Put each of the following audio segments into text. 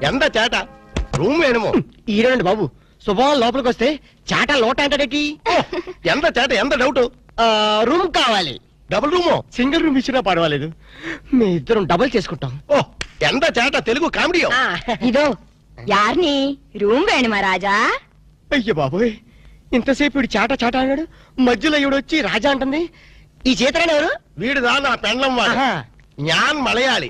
ఎంత చేట రూమ్ వేణుమో ఈరోండి బాబు శుభం లోపలికి వస్తే చాట లోట అంటాడేటి ఎంత చేట ఎంత డౌట్ రూమ్ కావాలి డబుల్ రూమో సింగిల్ రూమ్ ఇచ్చినా పర్వాలేదు మీ ఇద్దరం డబుల్ చేసుకుంటాం ఓ ఎంత చేట తెలుగు కామెడీ ఇదో యార్ని రూమ్ వేణుమా రాజా అయ్య బాబోయ్ ఇంతసేపు ఇడు చాట చాట అన్నాడు మధ్యలో ఈవిడొచ్చి రాజా అంటుంది ఈ చేతరాని ఎవరు వీడిదా నా పెండ్లం వాడు జ్ఞాన్ మలయాళి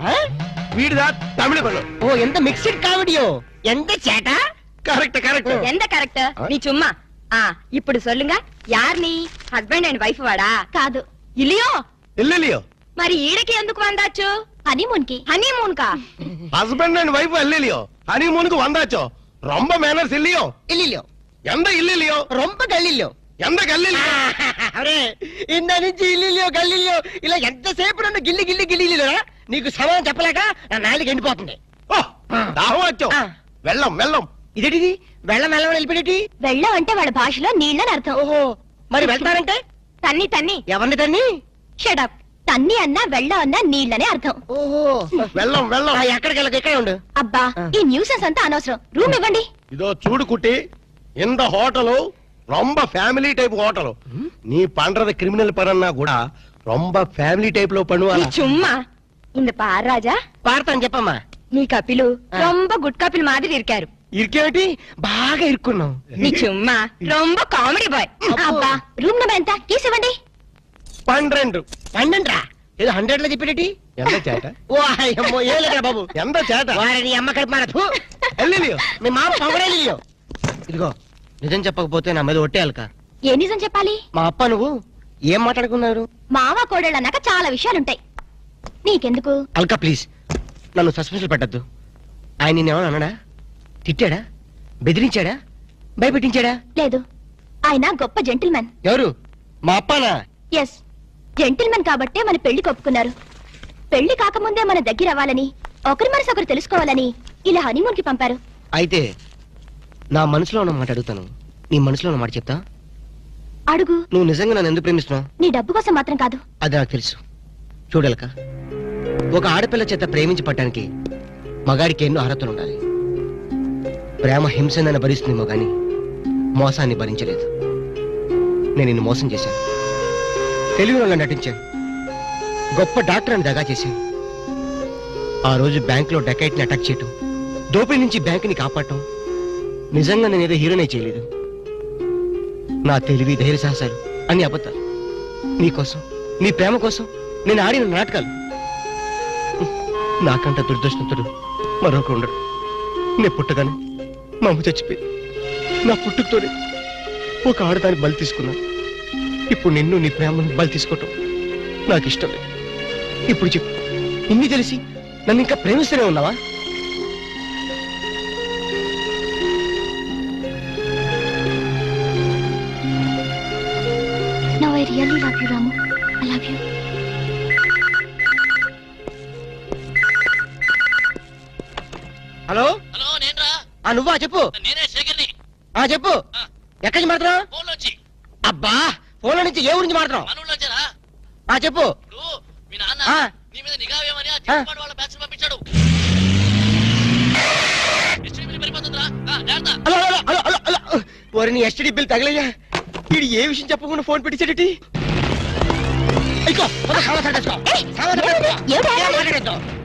వీడిదా తమిళ పెళ్ళం ఓ ఎంత మిక్స్డ్ కామెడీయో ఎంత చేట కరెక్ట్ కరెక్ట్ ఎంత కరెక్ట్ నీ చుమ్మా ఇప్పుడు సొల్లుగా యార్ని హస్బెండ్ అండ్ వైఫ్ వాడా కాదు ఇలియో ఎల్లిలియో మరి ఈడకి ఎందుకు వందాచ్చు హనీమూన్ కా హస్బెండ్ అండ్ వైఫ్ ఎల్లిలియో హనీమూన్కు వందాచో రొంబ మేనర్స్ ఇల్లియో ఇల్లిలో ఎంత ఇల్లిలియో రొంప గల్లిలో ఎంత గల్లిలియో అరే ఇంద నుంచి ఇల్లిలో గల్లిలో ఇలా ఎంతసేపు నన్ను గిల్లి గిల్లి గిల్లిరా నీకు సమాధానం చెప్పలేక నా నాలుగు ఎండిపోతుంది దాహం వచ్చో వెళ్ళం వెళ్ళం ఇదేటిది వెళ్ళం వెళ్ళం వెళ్ళిపోయేటి వెళ్ళం అంటే వాళ్ళ భాషలో నీళ్ళని అర్థం ఓహో మరి వెళ్తారంటే తన్ని తన్ని ఎవరిని తన్ని షడప్ తన్ని అన్నా వెళ్ళం అన్నా నీళ్ళనే అర్థం ఓహో వెళ్ళం వెళ్ళం ఎక్కడికి వెళ్ళక ఇక్కడే ఉండు అబ్బా ఈ న్యూసెన్స్ అంతా అనవసరం రూమ్ ఇవ్వండి ఇదో చూడు కుట్టి இந்த హోటలు ரொம்ப ఫ్యామిలీ టైప్ హోటలు நீ பண்றது கிரிமினல் పరన్నా కూడా ரொம்ப ఫ్యామిలీ టైప్ లో பண்ணுவாங்க சும்மா இந்த பார் ராஜா పాడతాను చెప్పమ్మా నీ కపిలు ரொம்ப గుడ్ కపిల్ మాదిరి ఇరికారు ఇరికేమిటి బాగా ఇరుక్కున్నాం నీ చుమ్మా ரொம்ப కామెడీ బాయ్ అబ్బా రూమ్ నెంబర్ ఎంత తీసివ్వండి 12 పండంట్రా ఏదో 100 లో చెప్పేటి ఎంత చేట ఓ అయ్యమ్మో ఏ లేదురా బాబు ఎంత చేట వారిని అమ్మ కడుపు మన ఎల్లిలియో మీ మామ పొగడేలియో ఇదిగో నిజం చెప్పకపోతే నా మీద ఒట్టేయాలక ఏ నిజం చెప్పాలి మా అప్ప నువ్వు ఏం మాట్లాడుకున్నారు మావ కోడళ్ళు అన్నాక చాలా విషయాలుంటాయి నీకెందుకు అల్కా ప్లీజ్ నన్ను సస్పెన్స్ పెట్టద్దు ఆయన నిన్నేమన్నా అన్నాడా తిట్టాడా బెదిరించాడా భయపెట్టించాడా లేదు ఆయన గొప్ప జెంటిల్మెన్ ఎవరు మా అప్పనా ఎస్ జెంటిల్మెన్ కాబట్టే మన పెళ్లి ఒప్పుకున్నారు పెళ్లి కాకముందే మన దగ్గర అవ్వాలని ఒకరి మనసు ఒకరు తెలుసుకోవాలని ఇలా హనీమూన్ కి పంపారు అయితే నా మనసులో ఉన్న మాట అడుగుతాను నీ మనసులో ఉన్న మాట చెప్తా అడుగు నువ్వు నిజంగా నన్ను ఎందుకు ప్రేమిస్తున్నావు నీ డబ్బు కోసం మాత్రం కాదు అది నాకు తెలుసు చూడలక ఒక ఆడపిల్ల చేత ప్రేమించి పట్టడానికి మగాడికి ఎన్నో అర్హతలు ఉండాలి ప్రేమ హింసనని భరిస్తుందేమో గాని మోసాన్ని భరించలేదు నేను నిన్ను మోసం చేశాను తెలివిలో నటించాను గొప్ప డాక్టర్ అని దగా చేశాను ఆ రోజు బ్యాంకులో డకైట్ని అటాక్ చేయటం దోపిడీ నుంచి బ్యాంకుని కాపాడటం నిజంగా నేనేదో హీరోనే చేయలేదు నా తెలివి ధైర్య సాహసాలు అన్ని అబద్ధాలు నీకోసం నీ ప్రేమ కోసం నేను ఆడిన నాటకాలు నాకంట దురదృష్టంతుడు మరొక ఉండడు నేను పుట్టగానే మా అమ్మ చచ్చిపోయింది నా పుట్టుకతోనే ఒక ఆడదాన్ని బలి తీసుకున్నాను ఇప్పుడు నిన్ను నీ ప్రేమను బలి తీసుకోవటం నాకు ఇష్టం లేదు ఇప్పుడు చెప్పు ఇన్ని తెలిసి నన్ను ఇంకా ప్రేమిస్తూనే ఉన్నావా I really love you, Ramu. I love you. Hello hello నేనరా నువ్వా చెప్పు నేనే శేఖర్ని చెప్పు ఎక్కడి నుంచి మాట్లాడుతున్నావు ఫోన్ లోంచి అబ్బా ఫోన్ నుంచి ఏ ఊరి నుంచి మాట్లాడుతున్నావు మనూళ్ళోంచారా చెప్పు ఇప్పుడు మీ నాన్న నీ మీద నిఘా వేయమని ఆ చిన్నపాడు వాళ్ళ బ్యాచ్ పంపించాడు ఎస్టీడీ బిల్ పడిపోతుందిరా జాగ్రత్త వారిని ఎస్టీడీ బిల్ తగలయ్యా వీడు ఏ విషయం చెప్పకుండా ఫోన్ పెట్టించాడటి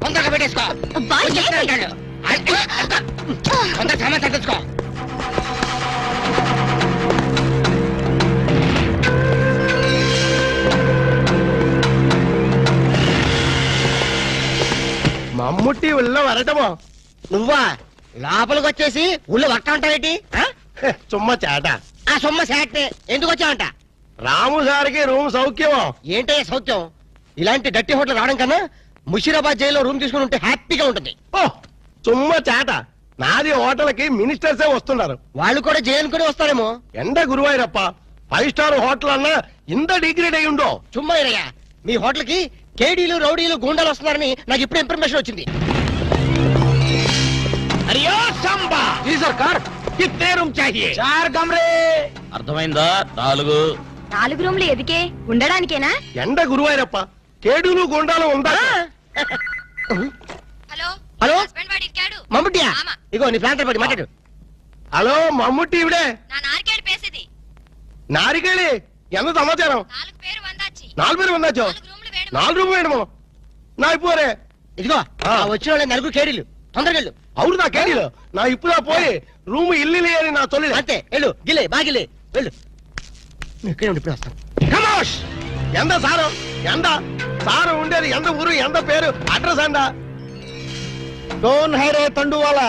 తొందరగా పెట్టేసుకో సామాన్ సర్దేసుకో మమ్ముట్టి ఉళ్ళో వరటమో నువ్వా లోపలికి వచ్చేసి ఊళ్ళో వర్త ఉంటావేటి చుమ్మ చేట ఆ సొమ్మ శాట్ ఎందుకు వచ్చావంట రాము సార్కి రూమ్ సౌఖ్యమో ఏంటే సౌఖ్యం ఇలాంటి డట్టి హోటల్ రావడం కన్నా ముషీరాబాద్ జైల్లో రూమ్ తీసుకుని ఉంటే హ్యాపీగా ఉంటుంది ఓ చుమ్మ చేట నాది హోటల్కి మినిస్టర్సే వస్తున్నారు వాళ్ళు కూడా జైలు కూడా వస్తారేమో ఎండ గురువాయూరప్ప 5 స్టార్ హోటల్ అన్నా ఇంత డిగ్రేడ్ అయి ఉండో చుమ్మా ఇరయ్యా మీ హోటల్ కి కేడీలు రౌడీలు గూండాలు వస్తున్నారని నాకు ఇప్పుడు ఇన్ఫర్మేషన్ వచ్చింది అరియో సంబా జీ సర్కార్ కిత్నే రూమ్ చాహియే 4 కమరే అర్థమైందా 4 రూమ్లు ఎదికే ఉండడానికేనా ఎండ గురువాయూరప్ప కేడులు గుండాలు ఉందా హలో హలో హస్బెండ్ వాడు ఇరికాడు మమ్ముట్టియా ఇగో నీ ప్రాంతం పడి మాట్లాడు. హలో మమ్ముట్టి ఇవిడే நான் நாரிకేళ பேசுது నారికేళి ఎంత సమాచారం 4 பேர் வந்தாச்சு 4 పేరు వందాచో 4 రూమ్లు వేణు 4 రూమ్ వేయడము నా ఇప్పుడే ఇదిగో ఆ వచ్చిన వాళ్ళ నలుగురు కేడీలు తొందరగా వెళ్ళు. అవును నా కేడీలో నా ఇప్పుడా పోయి రూమ్ ఇల్లు అని నా తొలి అంతే వెళ్ళు గిల్లే బాగిలే వెళ్ళు. నువ్వు ఇక్కడే ఉండి ఇప్పుడు వస్తాను. కమోష్ ఎంత సారం ఎంత సారం ఉండేది ఎంత ఊరు ఎంత పేరు అడ్రస్ ఎంత డోన్ హైరే తండువాల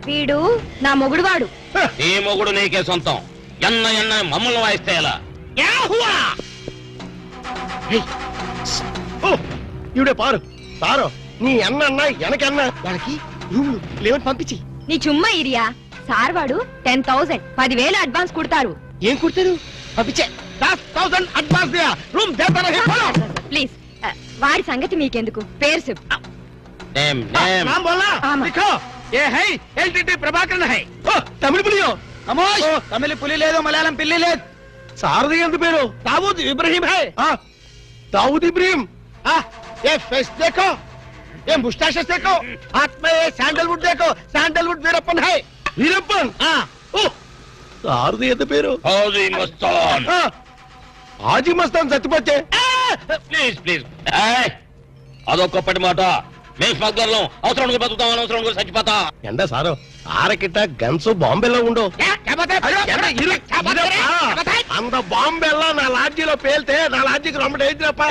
వీడు నా మొగుడు వాడు నీ మొగుడు నీకే సొంతం ఎన్న మమ్మల్ని వాయిస్తే ఎలా ఇవిడే పారు సారో నీ అన్న ఎనకన్న వాళ్ళకి రూములు లేవని పంపించి. నీ చుమ్మా ఇరియా సార్ వాడు 10,000 10,000 అడ్వాన్స్ కుడతారు ఏం కుడతారు పంపించే. 10,000 అడ్వాన్స్ దియా రూమ్ దేతా రహే బోలో ప్లీజ్ వాడి సంగతి మీకెందుకు పేరు చెప్పు నేమ్ నేమ్ नाम बोलना आमा। लिखो ये है एलटीटी प्रभाकरन है तमिल पुलियो कमोश तमिल पुली లేదు మలయాళం పిల్లి లేదు సారది ఎంత పేరు దావూద్ ఇబ్రహీం है दाऊद इब्राहिम ये फेस देखो ये मुस्टैचेस देखो हाथ में ये सैंडलवुड देखो सैंडलवुड वीरप्पन है वीरप्पन సారది ఎంత పేరు హౌజీ మస్తాన్ హాజీ మస్తాన్ సత్యపచ్చే ప్లీజ్ ప్లీజ్ అదొక్కప్పటి మాట మేము స్మగ్లర్లం అవసరం బతుకుతాం అనవసరం కూడా చచ్చిపోతాం ఎండ సారో ఆరకిట్ట గన్స్ బాంబేలో ఉండు అంత బాంబేలో నా లాడ్జీలో పేల్తే నా లాడ్జీకి రొమ్మ డేంజరప్ప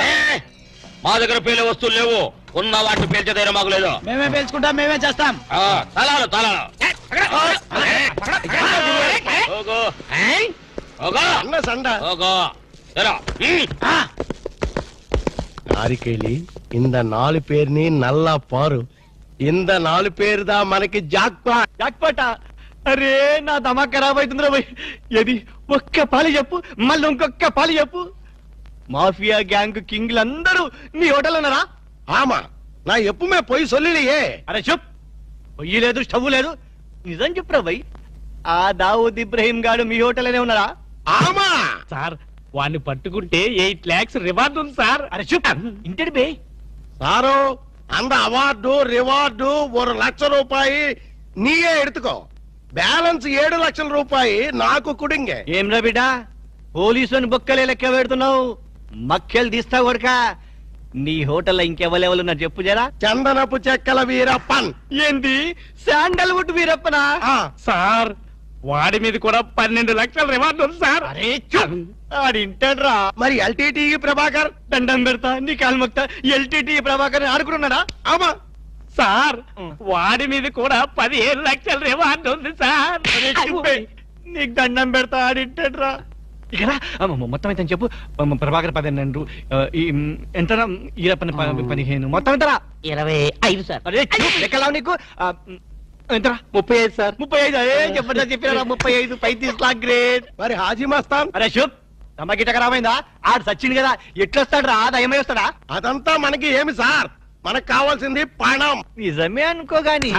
మా దగ్గర పేలే వస్తువులు లేవు ఉన్న వాటిని పేల్చే ధైర్యం మాకు లేదు మేమే పేల్చుకుంటాం మేమే చేస్తాం తలాలు తలాలు అన్న సండ నారికేళి ఇంద 4 పేరుని నల్ల పారు ఇంద 4 పేరుదా మనకి జాక్పా జాక్పాట అరే నా దమా ఖరాబ్ అవుతుందిరా భయ్ ఏది ఒక్క పాలి చెప్పు మళ్ళీ ఇంకొక్క పాలి చెప్పు మాఫియా గ్యాంగ్ కింగ్లు అందరూ నీ హోటల్ ఉన్నారా ఆమా నా ఎప్పుమే పోయి సొల్లియే అరే చెప్ పొయ్యి లేదు స్టవ్ లేదు నిజం చెప్పురా భయ్ ఆ దావూద్ ఇబ్రహీం గాడు మీ హోటల్లోనే ఉన్నారా ఆమా సార్ వాడిని పట్టుకుంటే 8 lakhs రివార్డ్ ఉంది సార్. అరే చెప్ ఇంటడి బే సారు అంద అవార్డు రివార్డు 1 లక్ష రూపాయి నీయే ఎడుతుకో బ్యాలెన్స్ 7 లక్షల రూపాయి నాకు కుడింగే ఏం రా బిడ్డ పోలీసుని బొక్కలే లెక్క పెడుతున్నావు మక్కెలు తీస్తా కొడక నీ హోటల్లో ఇంకెవరెవరున్నారు చెప్పు జరా చందనపు చెక్కల వీరప్పన్ ఏంది శాండల్వుడ్ వీరప్పనా సార్ వాడి మీద కూడా 12 లక్షల రివార్డ్ ఉంది సార్. అరే ఆడింటాడ్రా మరి ఎల్టీటీ ప్రభాకర్ దండం పెడతా నీ కాలు మొక్తా ఎల్టీటీ ప్రభాకర్ ఆడుకున్నాడా ఆమా సార్ వాడి మీద కూడా 15 లక్షల రివార్డ్ ఉంది సార్. నీకు దండం పెడతా ఆడింటాడ్రా ఇక్కడ మొత్తం అయితే చెప్పు ప్రభాకర్ 12 ఎంత ఈరప్పని 15 మొత్తం ఎంతరా 25 సార్. అరే లెక్కలా నీకు ఎంతరా 35 సార్ 35 అదే చెప్పదా చెప్పినా 35 35 లాక్ గ్రేట్ మరి హాజీ మస్తాన్ అరే శుభ్ తమ్మకిట ఖరాబైందా ఆడు సచ్చింది కదా ఎట్లొస్తాడు రా దయమై వస్తాడా అదంతా మనకి ఏమి సార్ మనకు కావాల్సింది పణం నిజమే అనుకో గాని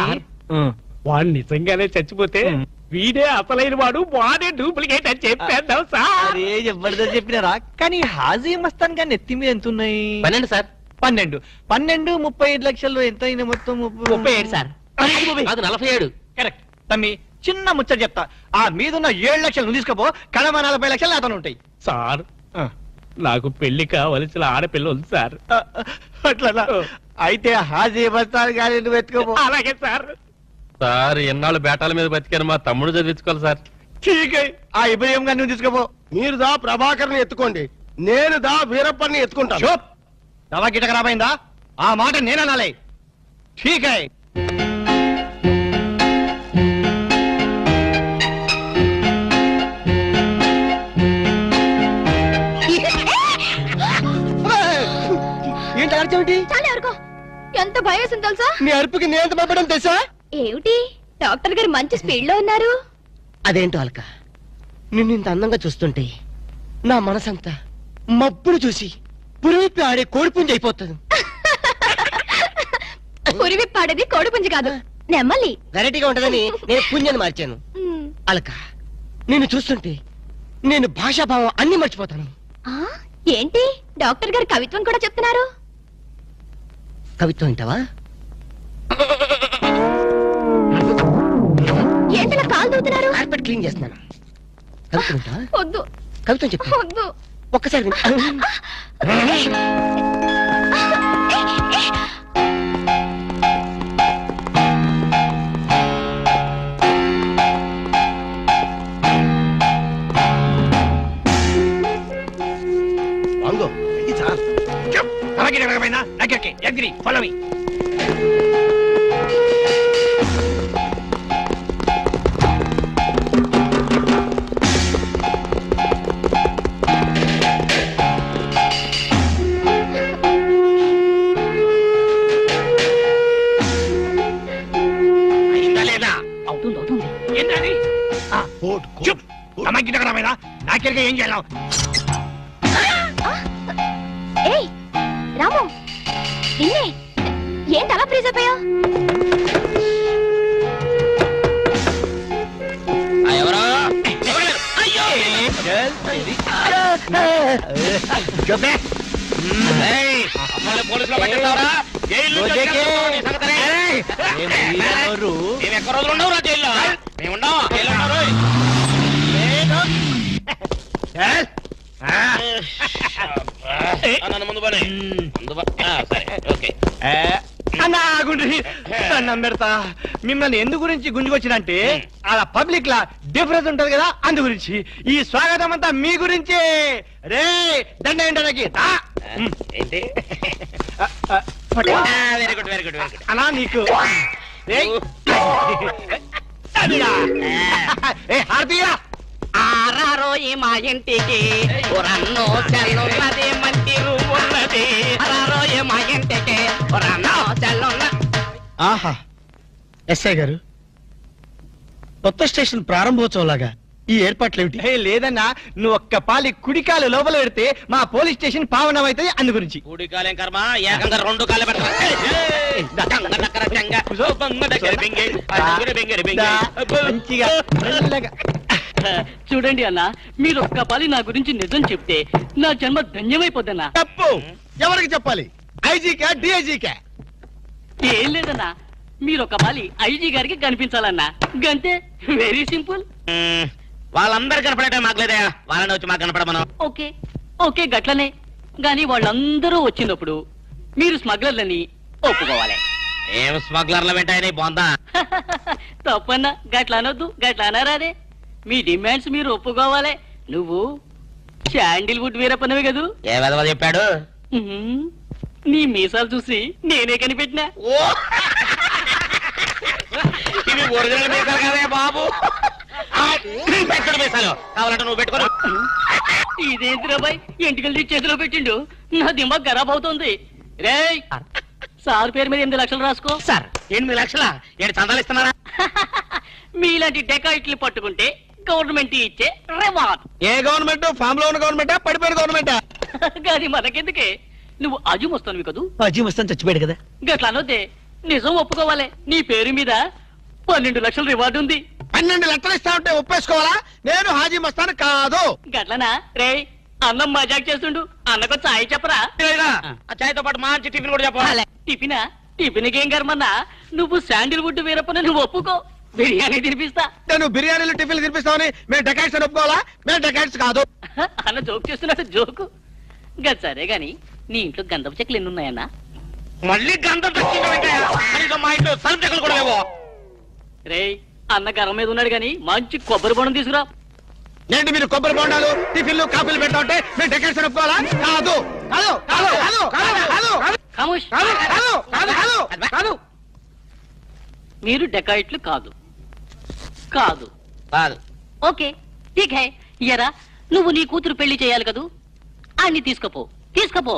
వాడు నిజంగానే చచ్చిపోతే వీడే అసలైన వాడు వాడే డూప్లికేట్ అని చెప్పేద్దాం సార్. అరే జబర్దస్త్ చెప్పినారా కానీ హాజీ మస్తాన్ గాని ఎత్తి మీద ఎంత ఉన్నాయి 12 సార్. 12 35 లక్షలు ఎంత అయినా మొత్తం 37 సార్. అది 47 కరెక్ట్ తమ్మి చిన్న ముచ్చట చెప్తా ఆ మీదున్న 7 లక్షలు నువ్వు తీసుకోపో కడమ 40 లక్షలు నాతో ఉంటాయి సార్ నాకు పెళ్లి కావలసిన ఆడపిల్ల ఉంది సార్. అట్లా అయితే హాజీ మస్తాన్ గాని నువ్వు ఎత్తుకోపో అలాగే సార్. సార్ ఎన్నాళ్ళు బేటాల మీద బతికాను మా తమ్ముడు చదివించుకోవాలి సార్. ఠీక్ ఆ ఇబ్రహీం గారిని నువ్వు తీసుకోపో మీరు దా ప్రభాకర్ని ఎత్తుకోండి నేను దా వీరప్పన్ని ఎత్తుకుంటాను చూప్ దవా గిట ఖరాబైందా ఆ మాట నేననాలే ఠీక్ హై ఏంటి అర్చమేంటి? చాలా ఎవరికో ఎంత భయం తెలుసా నీ అరుపుకి నేను ఎంత భయపడడం తెలుసా? ఏమిటి డాక్టర్ గారు మంచి స్పీడ్ లో ఉన్నారు అదేంటో అలక నిన్ను ఇంత అందంగా చూస్తుంటే నా మనసంతా మబ్బును చూసి పురివిప్పి ఆడే కోడిపుంజి అయిపోతుంది. పురివి పాడేది కోడిపుంజి కాదు నెమ్మలి వెరైటీగా ఉంటదని నేను పుంజని మార్చాను. అలక నిన్ను చూస్తుంటే నేను భాషాభావం అన్ని మర్చిపోతాను. ఏంటి డాక్టర్ గారు కవిత్వం కూడా చెప్తున్నారు కవిత్వం వింటావా? చదువుతున్నారు? కార్పెట్ క్లీన్ చేస్తున్నాను. కలుపుకుంటా వద్దు కలుపుతాను చెప్పు. వద్దు. ఒక్కసారి విను. వాంగో ఇది సార్ అలాగే రకమైన దగ్గరికి ఎగ్రి ఫాలో మీ. నాకెరగా ఏం చేయాలి? ఏయ్ రాము, నిన్నే ఏంటి అలా ఫ్రీజ్ అయిపోయావు? ఎవరో పోలీసులో పట్టిస్తావరా? ఎక్కడ రోజులు ఉండవురా జైల్లో? మేముండవు జైల్లో ఉన్నారు. నన్ను ముందు పని సరే ఓకే. అన్నా గుండ్రి దండం పెడతా. మిమ్మల్ని ఎందు గురించి గుంజుకొచ్చినంటే అలా పబ్లిక్ లా డిఫరెన్స్ ఉంటది కదా, అందు గురించి. ఈ స్వాగతం అంతా మీ గురించే. రే దండ ఏంటకి ఏంటి? Very good very good very good. అన్నా నీకు హారతీయా ఆరారోయి మా ఇంటికి పురన్నో చెల్లున్నది మంచి ఉన్నది. ఆరారోయి మా ఇంటికి పురన్నో చెల్లున్న. ఆహా ఎస్ఐ గారు, కొత్త స్టేషన్ ప్రారంభోత్సవం లాగా ఈ ఏర్పాట్లు ఏమిటి? లేదన్నా, నువ్వు ఒక్క పాలి కుడికాలు లోపల పెడితే మా పోలీస్ స్టేషన్ పావనం అవుతుంది, అందు గురించి. కూడి కాలేం కర్మ, ఏకంగా రెండు కాలే పెడతా. మంచిగా మెల్లగా. చూడండి అన్న, మీరు ఒక్క పాలి నా గురించి నిజం చెప్తే నా జన్మ ధన్యమైపోద్దన్నా. తప్పు. ఎవరికి చెప్పాలి? ఐజీకా డిఐజీకా? ఏం లేదన్నా, మీరు ఒక పాలి ఐజీ గారికి కనిపించాలన్నా, గంతే. Very simple. వాళ్ళందరూ కనపడటం మాకులేదా? వాళ్ళని వచ్చి మాకు కనపడమను. ఓకే ఓకే గట్లనే. గాని వాళ్ళందరూ వచ్చినప్పుడు మీరు స్మగ్లర్లని ఒప్పుకోవాలి. ఏం స్మగ్లర్ల వెంటాయని బాగుందా? తప్పన్నా, గట్ల అనొద్దు, గట్ల అనరాదే. మీ డిమాండ్స్ మీరు ఒప్పుకోవాలి. నువ్వు శాండిల్వుడ్ వీరప్పనవి కదూ? ఏ విధవ చెప్పాడు? నీ మీసాలు చూసి నేనే కనిపెట్టినా. ఇవి ఒరిజినల్ మీసాలు కదే బాబు. మీసాలు కావాలంటే నువ్వు పెట్టుకో. ఇదేంటి బాయ్, ఎంటికలు చేతిలో పెట్టిండు. నా దిమాగ్ ఖరాబ్ అవుతుంది. రేయ్, సార్ పేరు మీద 8 లక్షలు రాసుకో. సార్ 8 లక్షలా? ఏంటి చందాలు ఇస్తున్నారా? మీలాంటి డెకాయిట్లు పట్టుకుంటే గవర్నమెంట్ ఇచ్చే రివార్డ్. ఏ గవర్నమెంట్? ఫామ్ లో ఉన్న గవర్నమెంటా, పడిపోయిన గవర్నమెంటా? కానీ మనకెందుకే, నువ్వు అజు వస్తాను కదూ. అజీ వస్తాను చచ్చిపోయాడు కదా. గట్లా అనొద్దే, నిజం ఒప్పుకోవాలి. నీ పేరు మీద 12 లక్షల రివార్డు ఉంది. 12 లక్షలు ఇస్తా ఉంటే ఒప్పేసుకోవాలా? నేను హాజీ మస్తాను కాదు. గట్లనా? రే, అన్నం మజాక్ చేస్తుండు. అన్నకు చాయ్ చెప్పరా? ఆ చాయ్తో పాటు మంచి టిఫిన్ కూడా చెప్పాలి. టిఫినా? టిఫిన్కి ఏం కర్మన్నా, నువ్వు శాండిల్వుడ్ వీరప్పని నువ్వు ఒప్పుకో, బిర్యానీ తినిపిస్తా. నేను బిర్యానీలు టిఫిన్లు తినిపిస్తామని మేము డెకాయిట్స్ అని ఒప్పుకోవాలా? మేము డెకాయిట్స్ కాదు. అన్న జోక్ చేస్తున్నాడు. జోకు గది సరే గాని, నీ ఇంట్లో గంధపు చెక్కలు ఎన్ని ఉన్నాయన్నా? మళ్ళీ గంధం తెచ్చింది. మా ఇంట్లో సరుకు చెక్కలు కూడా లేవు. రే, అన్న గరం మీద ఉన్నాడు గాని మంచి కొబ్బరి బొండం తీసుకురా. ఏంటి మీరు కొబ్బరి బొండాలు టిఫిన్లు కాఫీలు పెట్టా ఉంటే మేము డెకాయిట్స్ అని ఒప్పుకోవాలా? కాదు కాదు కాదు కాదు కాదు కాదు ఖమోష్. కాదు కాదు కాదు కాదు. మీరు డెకాయిట్లు కాదు. కాదు కాదు. ఓకే ఠీక్ హై. ఎరా, నువ్వు నీ కూతురు పెళ్లి చేయాలి కదూ, అన్ని తీసుకపో. తీసుకపో,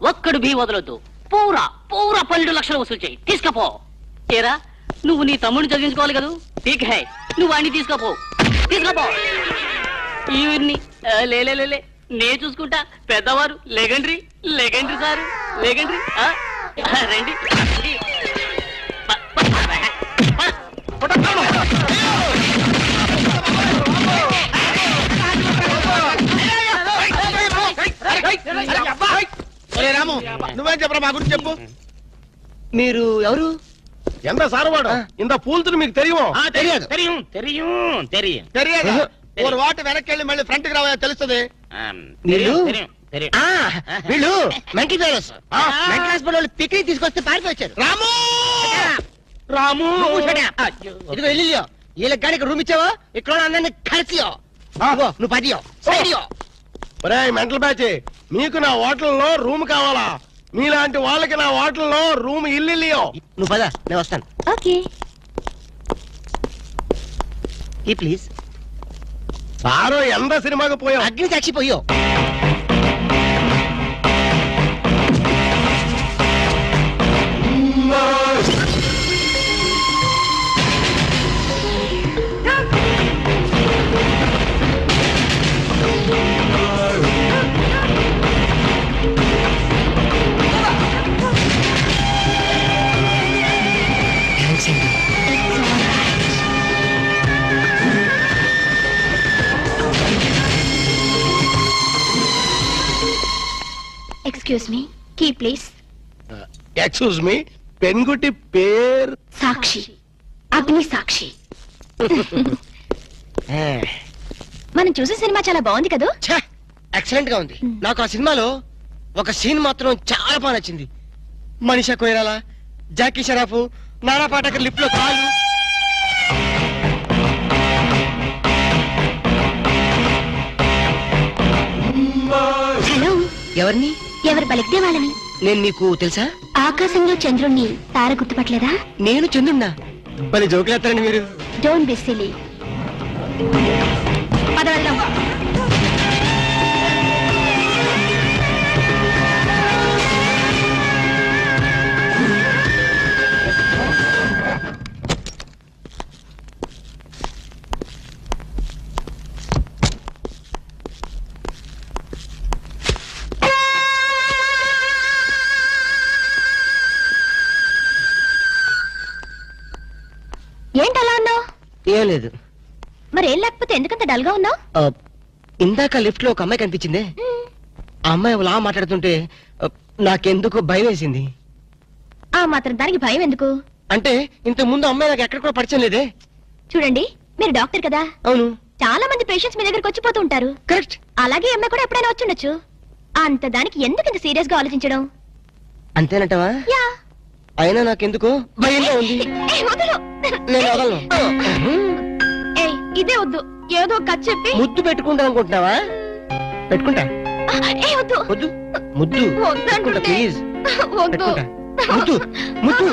ఒక్కడు భీ వదలొద్దు. పూరా పూరా 12 లక్షలు వసూలు చేయి. తీసుకపో. ఏరా, నువ్వు నీ తమ్ముడిని చదివించుకోవాలి కదూ. ఠీక్ హై, నువ్వు అన్ని తీసుకపో. తీసుకపో. ఈవిడ్ని లే నే చూసుకుంటా. పెద్దవారు లెగండ్రీ లెగండ్రీ సారు లెగండ్రీ. రండి రండి. రాము, నువ్వేం చెప్పరా మా గురించి చెప్పు. మీరు ఎవరు? ఎంత సారవాడు ఇంత పూల్తులు మీకు తెలియమో? తెలియదు తెలియం తెలియదు ఒక వాటి వెనక్కి వెళ్ళి మళ్ళీ ఫ్రంట్ కి రావాలో తెలుస్తుంది. వీళ్ళు మెంటల్ ఫెలోస్. మెంటల్ హాస్పిటల్ వాళ్ళు పిక్నిక్ తీసుకొస్తే పారిపోయి వచ్చారు. రాము రాము ఇదిగో వెళ్ళియో వీళ్ళకి కానీ రూమ్ ఇచ్చావో ఇక్కడ అందరినీ కలిసియో నువ్వు పదియో సైడియో. మెంటల్ బ్యాచ్, మీకు నా హోటల్లో రూమ్ కావాలా? మీలాంటి వాళ్ళకి నా హోటల్లో రూమ్ ఇల్లు. నువ్వు పద, నేను వస్తాను. ఓకే. ఈ ప్లీజ్. సారో ఎంత సినిమాకి పోయాం? అగ్ని సాక్షి పోయో. Excuse me, key please. Excuse me, పెన్గుటి పేరు? సాక్షి, అగ్ని సాక్షి. మనం చూసే సినిమా చాలా బాగుంది కదా? ఎక్సలెంట్ గా ఉంది. నాకు ఆ సినిమాలో ఒక సీన్ మాత్రం చాలా బాగా నచ్చింది. మనీషా కొయిరాలా, జాకీ షరాఫ్, నానా పాటకర్ లిఫ్ట్ లో కాలు. హలో, ఎవరిని? ఎవరు పలికితే వాళ్ళని. నేను నీకు తెలుసా? ఆకాశంలో చంద్రుణ్ణి తార గుర్తుపట్టలేదా? నేను చంద్రున్నా. పని జోకులేస్తారండి మీరు. Don't be silly. పద వెళ్దాం. ఏంటలా అన్నావు? ఏం లేదు. మరేం లేకపోతే ఎందుకంత డల్ గా ఉన్నావు? ఇందాక లిఫ్ట్ లో ఒక అమ్మాయి కనిపించిందే. ఆ అమ్మాయి అలా మాట్లాడుతుంటే నాకెందుకు భయం వేసింది. ఆ మాత్రం దానికి భయం ఎందుకు? అంటే ఇంత ముందు అమ్మాయి నాకు ఎక్కడ కూడా పరిచయం లేదే. చూడండి, మీరు డాక్టర్ కదా. అవును. చాలా మంది పేషెంట్స్ మీ దగ్గరకు వచ్చిపోతూ ఉంటారు. కరెక్ట్. అలాగే అమ్మాయి కూడా ఎప్పుడైనా వచ్చుండొచ్చు. అంత దానికి ఎందుకు ఇంత సీరియస్ గా ఆలోచించడం? అంతేనంటవా? యా. అయినా నాకెందుకు భయంగా ఉంది. వదలు. నేను వదలను. ఇదే వద్దు, ఏదో కథ చెప్పి ముద్దు పెట్టుకుంటా అనుకుంటున్నావా? పెట్టుకుంటా. వద్దు వద్దు, ముద్దు పెట్టుకుంటా ప్లీజ్. వద్దు. పెట్టుకుంటా. ముద్దు ముద్దు.